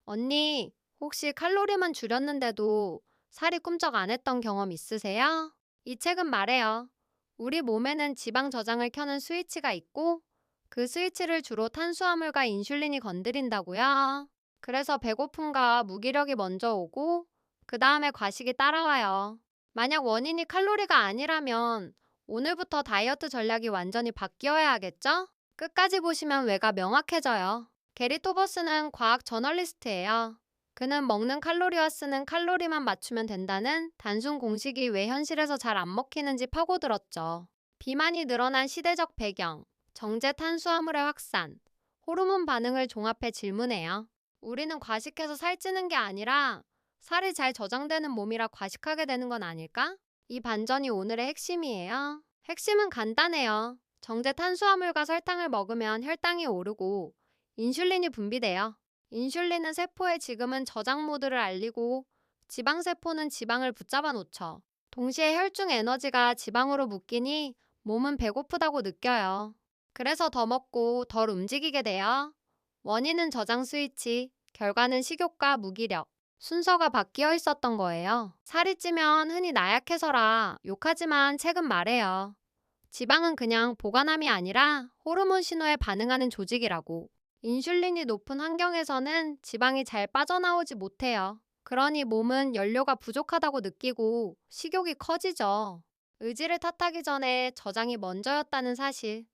언니, 혹시 칼로리만 줄였는데도 살이 꿈쩍 안 했던 경험 있으세요? 이 책은 말해요. 우리 몸에는 지방 저장을 켜는 스위치가 있고 그 스위치를 주로 탄수화물과 인슐린이 건드린다고요. 그래서 배고픔과 무기력이 먼저 오고 그 다음에 과식이 따라와요. 만약 원인이 칼로리가 아니라면 오늘부터 다이어트 전략이 완전히 바뀌어야 하겠죠? 끝까지 보시면 왜가 명확해져요. 게리 토버스는 과학 저널리스트예요. 그는 먹는 칼로리와 쓰는 칼로리만 맞추면 된다는 단순 공식이 왜 현실에서 잘 안 먹히는지 파고들었죠. 비만이 늘어난 시대적 배경, 정제 탄수화물의 확산, 호르몬 반응을 종합해 질문해요. 우리는 과식해서 살찌는 게 아니라 살이 잘 저장되는 몸이라 과식하게 되는 건 아닐까? 이 반전이 오늘의 핵심이에요. 핵심은 간단해요. 정제 탄수화물과 설탕을 먹으면 혈당이 오르고 인슐린이 분비돼요. 인슐린은 세포에 지금은 저장 모드를 알리고 지방세포는 지방을 붙잡아 놓죠. 동시에 혈중 에너지가 지방으로 묶이니 몸은 배고프다고 느껴요. 그래서 더 먹고 덜 움직이게 돼요. 원인은 저장 스위치, 결과는 식욕과 무기력. 순서가 바뀌어 있었던 거예요. 살이 찌면 흔히 나약해서라 욕하지만 책은 말해요. 지방은 그냥 보관함이 아니라 호르몬 신호에 반응하는 조직이라고. 인슐린이 높은 환경에서는 지방이 잘 빠져나오지 못해요. 그러니 몸은 연료가 부족하다고 느끼고 식욕이 커지죠. 의지를 탓하기 전에 저장이 먼저였다는 사실.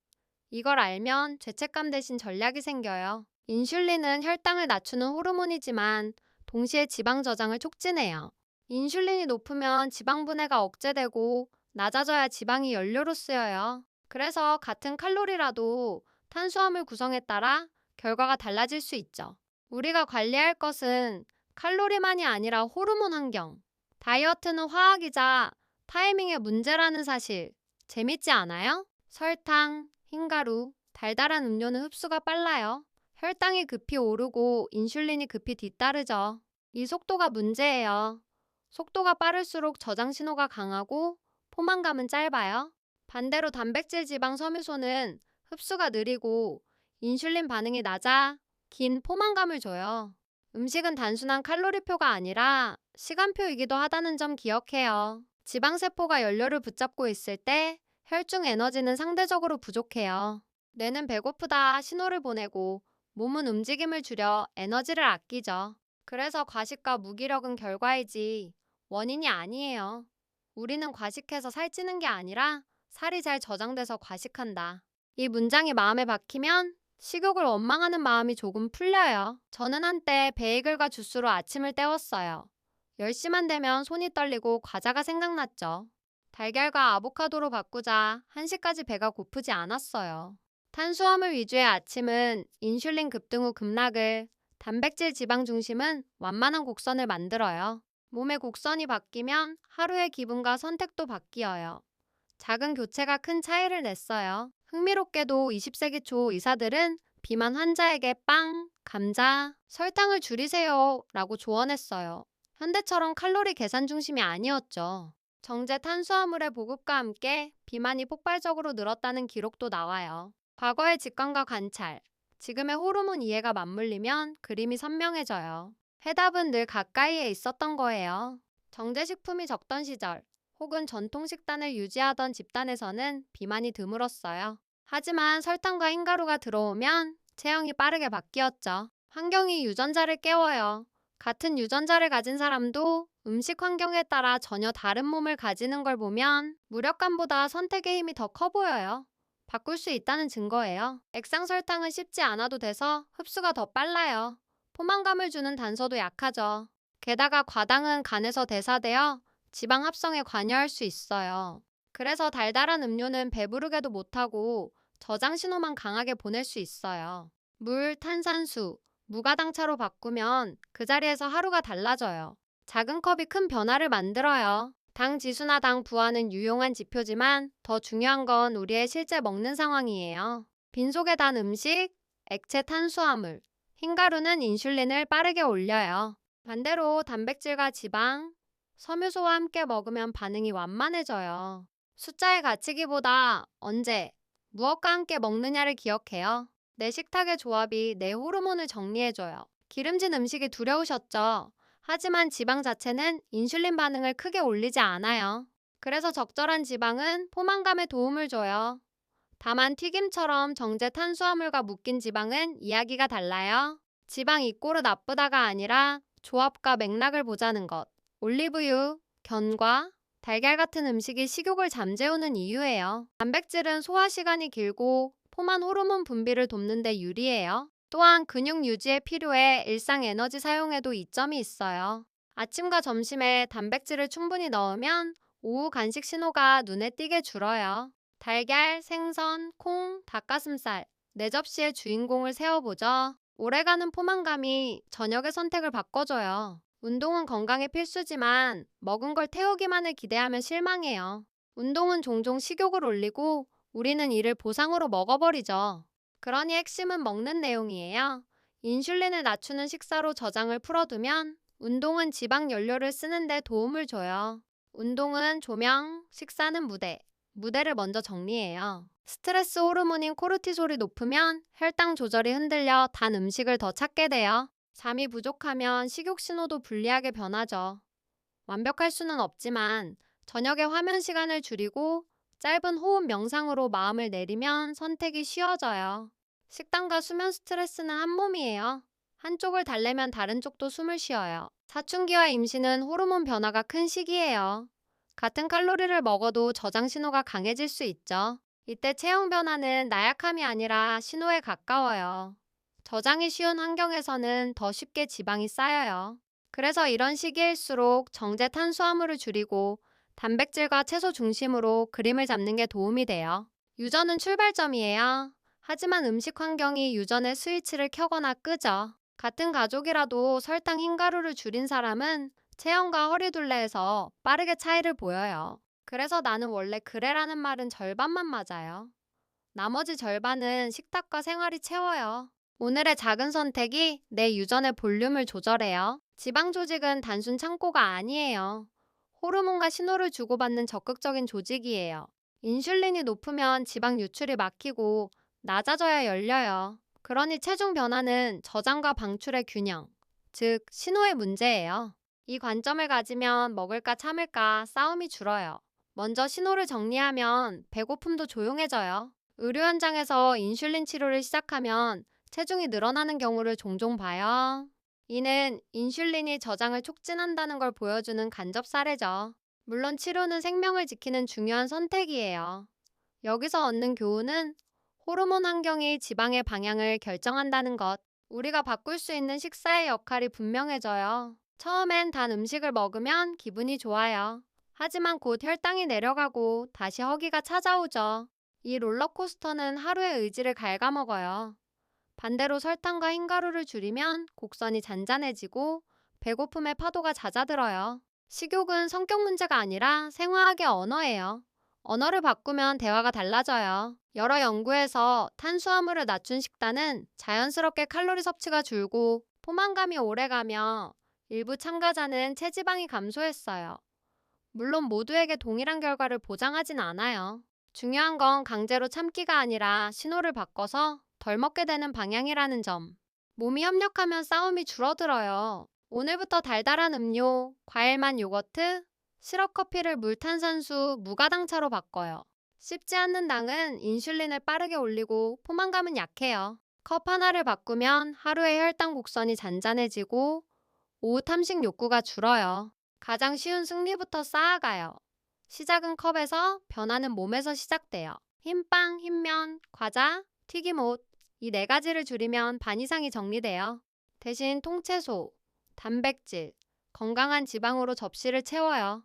이걸 알면 죄책감 대신 전략이 생겨요. 인슐린은 혈당을 낮추는 호르몬이지만 동시에 지방 저장을 촉진해요. 인슐린이 높으면 지방 분해가 억제되고 낮아져야 지방이 연료로 쓰여요. 그래서 같은 칼로리라도 탄수화물 구성에 따라 결과가 달라질 수 있죠. 우리가 관리할 것은 칼로리만이 아니라 호르몬 환경. 다이어트는 화학이자 타이밍의 문제라는 사실. 재밌지 않아요? 설탕, 흰가루, 달달한 음료는 흡수가 빨라요. 혈당이 급히 오르고 인슐린이 급히 뒤따르죠. 이 속도가 문제예요. 속도가 빠를수록 저장 신호가 강하고 포만감은 짧아요. 반대로 단백질, 지방, 섬유소는 흡수가 느리고 인슐린 반응이 낮아 긴 포만감을 줘요. 음식은 단순한 칼로리표가 아니라 시간표이기도 하다는 점 기억해요. 지방세포가 연료를 붙잡고 있을 때 혈중 에너지는 상대적으로 부족해요. 뇌는 배고프다 신호를 보내고 몸은 움직임을 줄여 에너지를 아끼죠. 그래서 과식과 무기력은 결과이지 원인이 아니에요. 우리는 과식해서 살찌는 게 아니라 살이 잘 저장돼서 과식한다. 이 문장이 마음에 박히면 식욕을 원망하는 마음이 조금 풀려요. 저는 한때 베이글과 주스로 아침을 때웠어요. 10시만 되면 손이 떨리고 과자가 생각났죠. 달걀과 아보카도로 바꾸자 1시까지 배가 고프지 않았어요. 탄수화물 위주의 아침은 인슐린 급등 후 급락을, 단백질 지방 중심은 완만한 곡선을 만들어요. 몸의 곡선이 바뀌면 하루의 기분과 선택도 바뀌어요. 작은 교체가 큰 차이를 냈어요. 흥미롭게도 20세기 초 의사들은 비만 환자에게 빵, 감자, 설탕을 줄이세요 라고 조언했어요. 현대처럼 칼로리 계산 중심이 아니었죠. 정제 탄수화물의 보급과 함께 비만이 폭발적으로 늘었다는 기록도 나와요. 과거의 직관과 관찰, 지금의 호르몬 이해가 맞물리면 그림이 선명해져요. 해답은 늘 가까이에 있었던 거예요. 정제식품이 적던 시절, 혹은 전통식단을 유지하던 집단에서는 비만이 드물었어요. 하지만 설탕과 흰가루가 들어오면 체형이 빠르게 바뀌었죠. 환경이 유전자를 깨워요. 같은 유전자를 가진 사람도 음식 환경에 따라 전혀 다른 몸을 가지는 걸 보면 무력감보다 선택의 힘이 더 커 보여요. 바꿀 수 있다는 증거예요. 액상설탕은 씹지 않아도 돼서 흡수가 더 빨라요. 포만감을 주는 단서도 약하죠. 게다가 과당은 간에서 대사되어 지방 합성에 관여할 수 있어요. 그래서 달달한 음료는 배부르게도 못하고 저장 신호만 강하게 보낼 수 있어요. 물, 탄산수, 무가당차로 바꾸면 그 자리에서 하루가 달라져요. 작은 컵이 큰 변화를 만들어요. 당 지수나 당 부하는 유용한 지표지만 더 중요한 건 우리의 실제 먹는 상황이에요. 빈속에 단 음식, 액체 탄수화물, 흰가루는 인슐린을 빠르게 올려요. 반대로 단백질과 지방, 섬유소와 함께 먹으면 반응이 완만해져요. 숫자에 갇히기보다 언제, 무엇과 함께 먹느냐를 기억해요. 내 식탁의 조합이 내 호르몬을 정리해줘요. 기름진 음식이 두려우셨죠? 하지만 지방 자체는 인슐린 반응을 크게 올리지 않아요. 그래서 적절한 지방은 포만감에 도움을 줘요. 다만 튀김처럼 정제 탄수화물과 묶인 지방은 이야기가 달라요. 지방 이꼬르 나쁘다가 아니라 조합과 맥락을 보자는 것. 올리브유, 견과, 달걀 같은 음식이 식욕을 잠재우는 이유예요. 단백질은 소화 시간이 길고 포만 호르몬 분비를 돕는 데 유리해요. 또한 근육 유지에 필요해 일상 에너지 사용에도 이점이 있어요. 아침과 점심에 단백질을 충분히 넣으면 오후 간식 신호가 눈에 띄게 줄어요. 달걀, 생선, 콩, 닭가슴살, 네 접시의 주인공을 세워보죠. 오래가는 포만감이 저녁의 선택을 바꿔줘요. 운동은 건강에 필수지만 먹은 걸 태우기만을 기대하면 실망해요. 운동은 종종 식욕을 올리고 우리는 이를 보상으로 먹어버리죠. 그러니 핵심은 먹는 내용이에요. 인슐린을 낮추는 식사로 저장을 풀어두면 운동은 지방 연료를 쓰는데 도움을 줘요. 운동은 조명, 식사는 무대. 무대를 먼저 정리해요. 스트레스 호르몬인 코르티솔이 높으면 혈당 조절이 흔들려 단 음식을 더 찾게 돼요. 잠이 부족하면 식욕 신호도 불리하게 변하죠. 완벽할 수는 없지만 저녁에 화면 시간을 줄이고 짧은 호흡 명상으로 마음을 내리면 선택이 쉬워져요. 식단과 수면 스트레스는 한 몸이에요. 한쪽을 달래면 다른 쪽도 숨을 쉬어요. 사춘기와 임신은 호르몬 변화가 큰 시기예요. 같은 칼로리를 먹어도 저장 신호가 강해질 수 있죠. 이때 체형 변화는 나약함이 아니라 신호에 가까워요. 저장이 쉬운 환경에서는 더 쉽게 지방이 쌓여요. 그래서 이런 시기일수록 정제 탄수화물을 줄이고 단백질과 채소 중심으로 그림을 잡는 게 도움이 돼요. 유전은 출발점이에요. 하지만 음식 환경이 유전의 스위치를 켜거나 끄죠. 같은 가족이라도 설탕 흰가루를 줄인 사람은 체형과 허리둘레에서 빠르게 차이를 보여요. 그래서 나는 원래 그래라는 말은 절반만 맞아요. 나머지 절반은 식탁과 생활이 채워요. 오늘의 작은 선택이 내 유전의 볼륨을 조절해요. 지방 조직은 단순 창고가 아니에요. 호르몬과 신호를 주고받는 적극적인 조직이에요. 인슐린이 높으면 지방 유출이 막히고 낮아져야 열려요. 그러니 체중 변화는 저장과 방출의 균형, 즉 신호의 문제예요. 이 관점을 가지면 먹을까 참을까 싸움이 줄어요. 먼저 신호를 정리하면 배고픔도 조용해져요. 의료 현장에서 인슐린 치료를 시작하면 체중이 늘어나는 경우를 종종 봐요. 이는 인슐린이 저장을 촉진한다는 걸 보여주는 간접 사례죠. 물론 치료는 생명을 지키는 중요한 선택이에요. 여기서 얻는 교훈은 호르몬 환경이 지방의 방향을 결정한다는 것. 우리가 바꿀 수 있는 식사의 역할이 분명해져요. 처음엔 단 음식을 먹으면 기분이 좋아요. 하지만 곧 혈당이 내려가고 다시 허기가 찾아오죠. 이 롤러코스터는 하루의 의지를 갉아먹어요. 반대로 설탕과 흰가루를 줄이면 곡선이 잔잔해지고 배고픔의 파도가 잦아들어요. 식욕은 성격 문제가 아니라 생화학의 언어예요. 언어를 바꾸면 대화가 달라져요. 여러 연구에서 탄수화물을 낮춘 식단은 자연스럽게 칼로리 섭취가 줄고 포만감이 오래가며 일부 참가자는 체지방이 감소했어요. 물론 모두에게 동일한 결과를 보장하진 않아요. 중요한 건 강제로 참기가 아니라 신호를 바꿔서 덜 먹게 되는 방향이라는 점. 몸이 협력하면 싸움이 줄어들어요. 오늘부터 달달한 음료, 과일만 요거트, 시럽 커피를 물탄산수, 무가당차로 바꿔요. 씹지 않는 당은 인슐린을 빠르게 올리고 포만감은 약해요. 컵 하나를 바꾸면 하루의 혈당 곡선이 잔잔해지고 오후 탐식 욕구가 줄어요. 가장 쉬운 승리부터 쌓아가요. 시작은 컵에서 변화는 몸에서 시작돼요. 흰빵, 흰면, 과자, 튀김옷 이 네 가지를 줄이면 반 이상이 정리돼요. 대신 통채소, 단백질, 건강한 지방으로 접시를 채워요.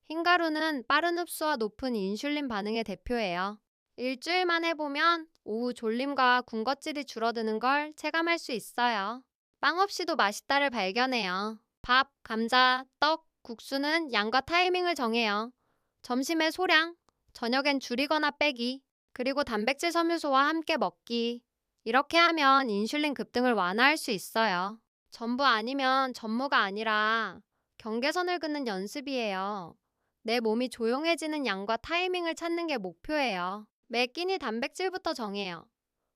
흰가루는 빠른 흡수와 높은 인슐린 반응의 대표예요. 일주일만 해보면 오후 졸림과 군것질이 줄어드는 걸 체감할 수 있어요. 빵 없이도 맛있다를 발견해요. 밥, 감자, 떡, 국수는 양과 타이밍을 정해요. 점심에 소량, 저녁엔 줄이거나 빼기, 그리고 단백질 섬유소와 함께 먹기. 이렇게 하면 인슐린 급등을 완화할 수 있어요. 전부 아니면 전무가 아니라 경계선을 긋는 연습이에요. 내 몸이 조용해지는 양과 타이밍을 찾는 게 목표예요. 매 끼니 단백질부터 정해요.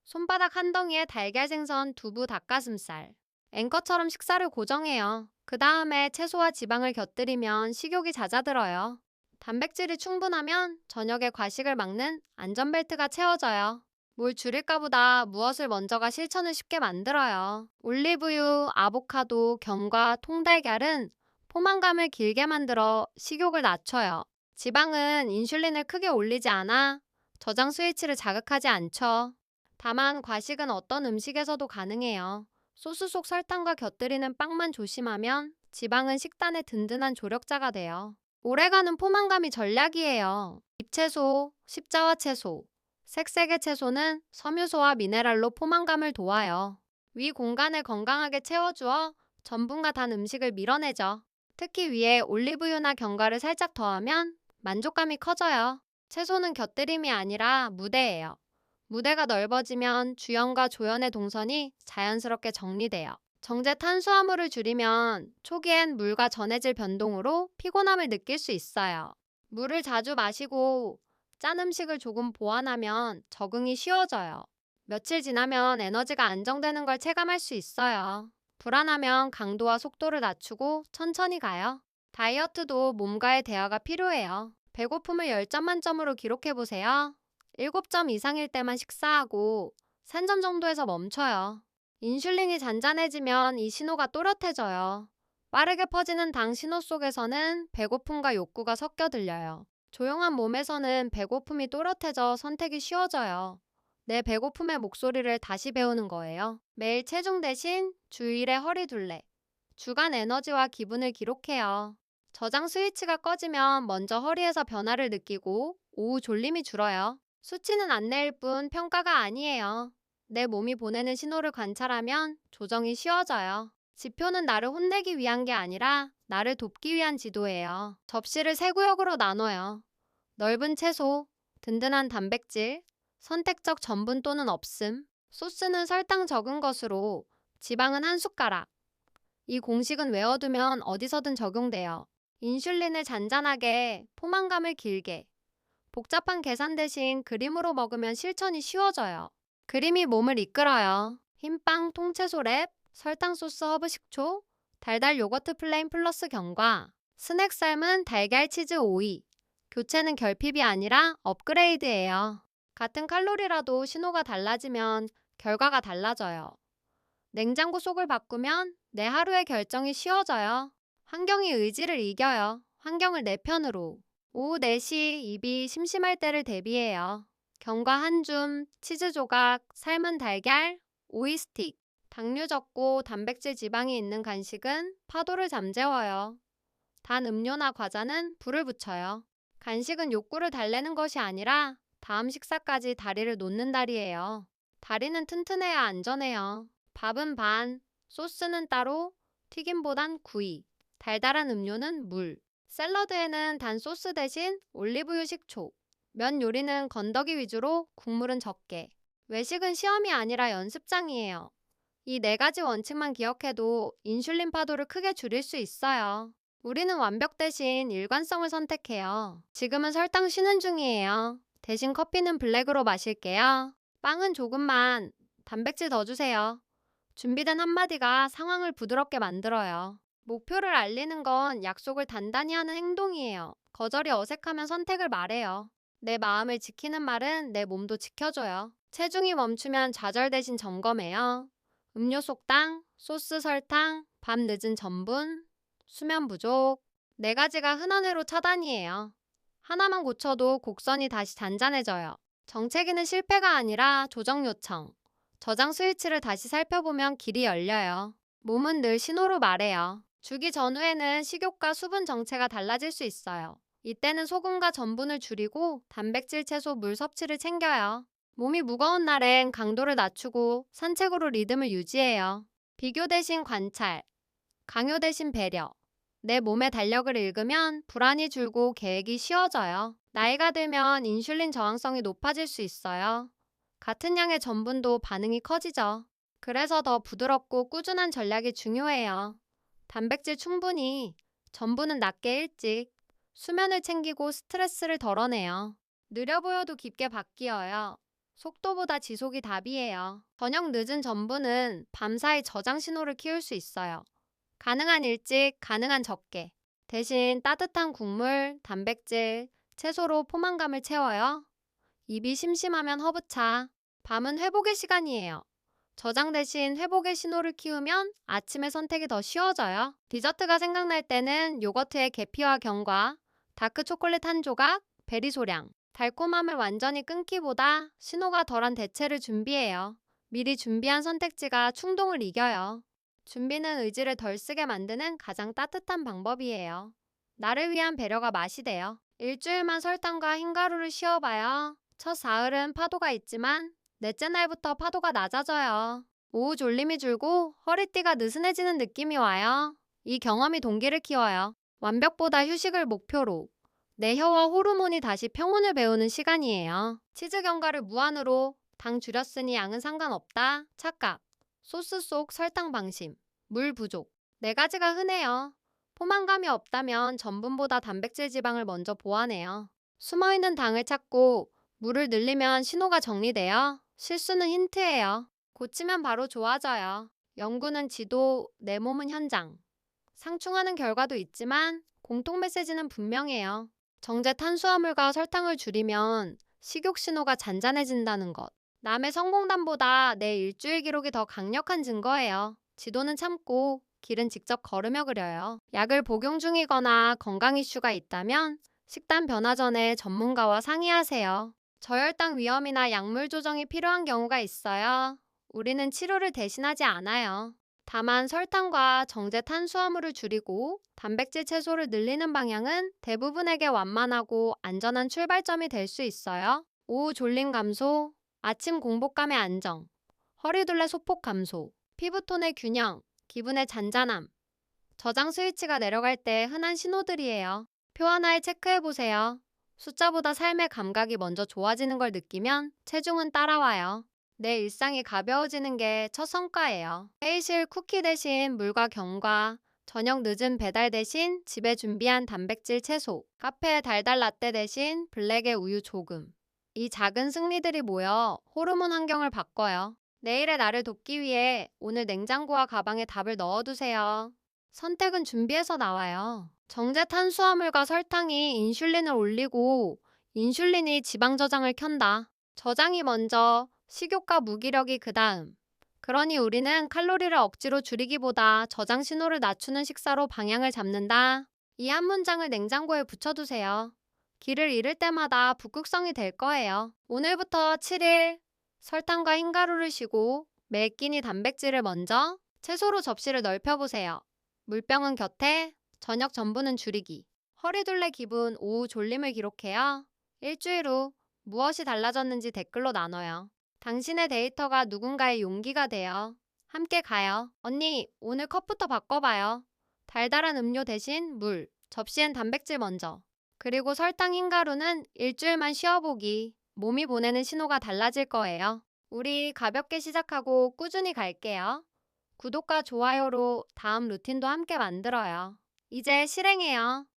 손바닥 한 덩이에 달걀, 생선, 두부, 닭가슴살. 앵커처럼 식사를 고정해요. 그 다음에 채소와 지방을 곁들이면 식욕이 잦아들어요. 단백질이 충분하면 저녁에 과식을 막는 안전벨트가 채워져요. 뭘 줄일까 보다 무엇을 먼저가 실천을 쉽게 만들어요. 올리브유, 아보카도, 견과, 통달걀은 포만감을 길게 만들어 식욕을 낮춰요. 지방은 인슐린을 크게 올리지 않아 저장 스위치를 자극하지 않죠. 다만 과식은 어떤 음식에서도 가능해요. 소스 속 설탕과 곁들이는 빵만 조심하면 지방은 식단의 든든한 조력자가 돼요. 오래가는 포만감이 전략이에요. 잎채소, 십자화 채소, 색색의 채소는 섬유소와 미네랄로 포만감을 도와요. 위 공간을 건강하게 채워주어 전분과 단 음식을 밀어내죠. 특히 위에 올리브유나 견과를 살짝 더하면 만족감이 커져요. 채소는 곁들임이 아니라 무대예요. 무대가 넓어지면 주연과 조연의 동선이 자연스럽게 정리돼요. 정제 탄수화물을 줄이면 초기엔 물과 전해질 변동으로 피곤함을 느낄 수 있어요. 물을 자주 마시고 짠 음식을 조금 보완하면 적응이 쉬워져요. 며칠 지나면 에너지가 안정되는 걸 체감할 수 있어요. 불안하면 강도와 속도를 낮추고 천천히 가요. 다이어트도 몸과의 대화가 필요해요. 배고픔을 10점 만점으로 기록해보세요. 7점 이상일 때만 식사하고 3점 정도에서 멈춰요. 인슐린이 잔잔해지면 이 신호가 또렷해져요. 빠르게 퍼지는 당 신호 속에서는 배고픔과 욕구가 섞여 들려요. 조용한 몸에서는 배고픔이 또렷해져 선택이 쉬워져요. 내 배고픔의 목소리를 다시 배우는 거예요. 매일 체중 대신 주일에 허리 둘레. 주간 에너지와 기분을 기록해요. 저장 스위치가 꺼지면 먼저 허리에서 변화를 느끼고 오후 졸림이 줄어요. 수치는 안내일 뿐 평가가 아니에요. 내 몸이 보내는 신호를 관찰하면 조정이 쉬워져요. 지표는 나를 혼내기 위한 게 아니라 나를 돕기 위한 지도예요. 접시를 세 구역으로 나눠요. 넓은 채소, 든든한 단백질, 선택적 전분 또는 없음, 소스는 설탕 적은 것으로, 지방은 한 숟가락. 이 공식은 외워두면 어디서든 적용돼요. 인슐린을 잔잔하게, 포만감을 길게. 복잡한 계산 대신 그림으로 먹으면 실천이 쉬워져요. 그림이 몸을 이끌어요. 흰빵 통채소 랩, 설탕 소스 허브 식초, 달달 요거트 플레인 플러스 견과, 스낵 삶은 달걀 치즈 오이. 교체는 결핍이 아니라 업그레이드예요. 같은 칼로리라도 신호가 달라지면 결과가 달라져요. 냉장고 속을 바꾸면 내 하루의 결정이 쉬워져요. 환경이 의지를 이겨요. 환경을 내 편으로. 오후 4시 입이 심심할 때를 대비해요. 견과 한 줌, 치즈 조각, 삶은 달걀, 오이 스틱. 당류 적고 단백질 지방이 있는 간식은 파도를 잠재워요. 단 음료나 과자는 불을 붙여요. 간식은 욕구를 달래는 것이 아니라 다음 식사까지 다리를 놓는 달이에요. 다리는 튼튼해야 안전해요. 밥은 반, 소스는 따로, 튀김보단 구이. 달달한 음료는 물. 샐러드에는 단 소스 대신 올리브유 식초. 면 요리는 건더기 위주로 국물은 적게. 외식은 시험이 아니라 연습장이에요. 이 4가지 원칙만 기억해도 인슐린 파도를 크게 줄일 수 있어요. 우리는 완벽 대신 일관성을 선택해요. 지금은 설탕 쉬는 중이에요. 대신 커피는 블랙으로 마실게요. 빵은 조금만, 단백질 더 주세요. 준비된 한마디가 상황을 부드럽게 만들어요. 목표를 알리는 건 약속을 단단히 하는 행동이에요. 거절이 어색하면 선택을 말해요. 내 마음을 지키는 말은 내 몸도 지켜줘요. 체중이 멈추면 좌절 대신 점검해요. 음료 속당, 소스 설탕, 밤 늦은 전분, 수면 부족. 4가지가 흔한 회로 차단이에요. 하나만 고쳐도 곡선이 다시 잔잔해져요. 정체기는 실패가 아니라 조정 요청. 저장 스위치를 다시 살펴보면 길이 열려요. 몸은 늘 신호로 말해요. 주기 전후에는 식욕과 수분 정체가 달라질 수 있어요. 이때는 소금과 전분을 줄이고 단백질, 채소, 물 섭취를 챙겨요. 몸이 무거운 날엔 강도를 낮추고 산책으로 리듬을 유지해요. 비교 대신 관찰, 강요 대신 배려. 내 몸의 달력을 읽으면 불안이 줄고 계획이 쉬워져요. 나이가 들면 인슐린 저항성이 높아질 수 있어요. 같은 양의 전분도 반응이 커지죠. 그래서 더 부드럽고 꾸준한 전략이 중요해요. 단백질 충분히, 전분은 낮게 일찍, 수면을 챙기고 스트레스를 덜어내요. 느려 보여도 깊게 바뀌어요. 속도보다 지속이 답이에요. 저녁 늦은 전부는 밤사이 저장 신호를 키울 수 있어요. 가능한 일찍, 가능한 적게. 대신 따뜻한 국물, 단백질, 채소로 포만감을 채워요. 입이 심심하면 허브차. 밤은 회복의 시간이에요. 저장 대신 회복의 신호를 키우면 아침의 선택이 더 쉬워져요. 디저트가 생각날 때는 요거트에 계피와 견과, 다크 초콜릿 한 조각, 베리 소량. 달콤함을 완전히 끊기보다 신호가 덜한 대체를 준비해요. 미리 준비한 선택지가 충동을 이겨요. 준비는 의지를 덜 쓰게 만드는 가장 따뜻한 방법이에요. 나를 위한 배려가 맛이 돼요. 일주일만 설탕과 흰가루를 씌워봐요. 첫 사흘은 파도가 있지만 넷째 날부터 파도가 낮아져요. 오후 졸림이 줄고 허리띠가 느슨해지는 느낌이 와요. 이 경험이 동기를 키워요. 완벽보다 휴식을 목표로. 내 혀와 호르몬이 다시 평온을 배우는 시간이에요. 치즈 견과를 무한으로. 당 줄였으니 양은 상관없다. 착각. 소스 속 설탕 방심. 물 부족. 네 가지가 흔해요. 포만감이 없다면 전분보다 단백질 지방을 먼저 보완해요. 숨어있는 당을 찾고 물을 늘리면 신호가 정리돼요. 실수는 힌트예요. 고치면 바로 좋아져요. 연구는 지도, 내 몸은 현장. 상충하는 결과도 있지만 공통 메시지는 분명해요. 정제 탄수화물과 설탕을 줄이면 식욕 신호가 잔잔해진다는 것. 남의 성공담보다 내 일주일 기록이 더 강력한 증거예요. 지도는 참고 길은 직접 걸으며 그려요. 약을 복용 중이거나 건강 이슈가 있다면 식단 변화 전에 전문가와 상의하세요. 저혈당 위험이나 약물 조정이 필요한 경우가 있어요. 우리는 치료를 대신하지 않아요. 다만 설탕과 정제 탄수화물을 줄이고 단백질 채소를 늘리는 방향은 대부분에게 완만하고 안전한 출발점이 될 수 있어요. 오후 졸림 감소, 아침 공복감의 안정, 허리둘레 소폭 감소, 피부톤의 균형, 기분의 잔잔함. 저장 스위치가 내려갈 때 흔한 신호들이에요. 표 하나에 체크해보세요. 숫자보다 삶의 감각이 먼저 좋아지는 걸 느끼면 체중은 따라와요. 내 일상이 가벼워지는 게 첫 성과예요. 회의실 쿠키 대신 물과 견과, 저녁 늦은 배달 대신 집에 준비한 단백질 채소, 카페 달달 라떼 대신 블랙의 우유 조금. 이 작은 승리들이 모여 호르몬 환경을 바꿔요. 내일의 나를 돕기 위해 오늘 냉장고와 가방에 답을 넣어두세요. 선택은 준비해서 나와요. 정제 탄수화물과 설탕이 인슐린을 올리고 인슐린이 지방 저장을 켠다. 저장이 먼저, 식욕과 무기력이 그 다음. 그러니 우리는 칼로리를 억지로 줄이기보다 저장 신호를 낮추는 식사로 방향을 잡는다. 이 한 문장을 냉장고에 붙여두세요. 길을 잃을 때마다 북극성이 될 거예요. 오늘부터 7일 설탕과 흰가루를 쉬고 매 끼니 단백질을 먼저 채소로 접시를 넓혀보세요. 물병은 곁에, 저녁 전부는 줄이기. 허리둘레 기분, 오후 졸림을 기록해요. 일주일 후 무엇이 달라졌는지 댓글로 나눠요. 당신의 데이터가 누군가의 용기가 돼요. 함께 가요. 언니, 오늘 컵부터 바꿔봐요. 달달한 음료 대신 물, 접시엔 단백질 먼저. 그리고 설탕 흰가루는 일주일만 쉬어보기. 몸이 보내는 신호가 달라질 거예요. 우리 가볍게 시작하고 꾸준히 갈게요. 구독과 좋아요로 다음 루틴도 함께 만들어요. 이제 실행해요.